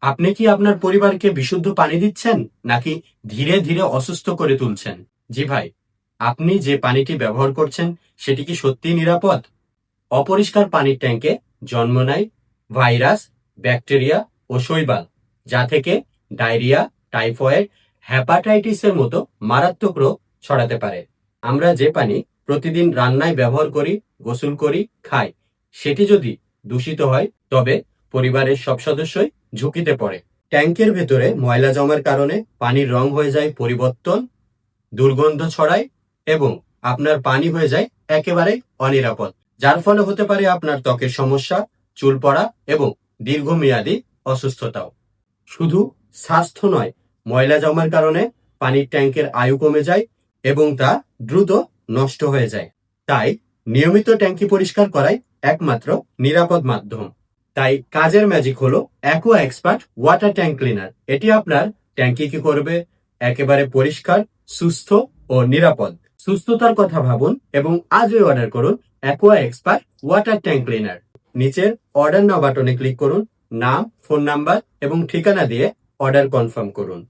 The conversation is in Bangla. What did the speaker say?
আপনি কি আপনার পরিবারকে বিশুদ্ধ পানি দিচ্ছেন নাকি ধীরে ধীরে অসুস্থ করে তুলছেন? জি ভাই, আপনি যে পানিটি ব্যবহার করছেন সেটি কি সত্যিই নিরাপদ? অপরিষ্কার পানির ট্যাঙ্কে জন্ম নেয় ভাইরাস, ব্যাকটেরিয়া ও শৈবাল, যা থেকে ডায়রিয়া, টাইফয়েড, হ্যাপাটাইটিসের মতো মারাত্মক রোগ ছড়াতে পারে। আমরা যে পানি প্রতিদিন রান্নায় ব্যবহার করি, গোসল করি, খাই, সেটি যদি দূষিত হয় তবে পরিবারের সব সদস্যই ঝুঁকিতে পড়ে। ট্যাঙ্কের ভেতরে ময়লা জমার কারণে পানির রং হয়ে যায় পরিবর্তন, দুর্গন্ধ ছড়ায় এবং আপনার পানি হয়ে যায় একেবারে অনিরাপদ, যার ফলে হতে পারে আপনার ত্বকের সমস্যা, চুল পড়া এবং দীর্ঘমেয়াদী অসুস্থতাও। শুধু স্বাস্থ্য নয়, ময়লা জমার কারণে পানির ট্যাঙ্কের আয়ু কমে যায় এবং তা দ্রুত নষ্ট হয়ে যায়। তাই নিয়মিত ট্যাঙ্কি পরিষ্কার করাই একমাত্র নিরাপদ মাধ্যম। তাই কাজের ম্যাজিক হলো aqua expert water tank cleaner. এটি আপনার ট্যাঙ্কি কি করবে একেবারে পরিষ্কার, সুস্থ ও নিরাপদ। সুস্থতার কথা ভাবুন এবং আজই অর্ডার করুন aqua expert water tank cleaner. নিচের অর্ডার নাও বাটনে ক্লিক করুন, নাম, ফোন নাম্বার এবং ঠিকানা দিয়ে অর্ডার কনফার্ম করুন।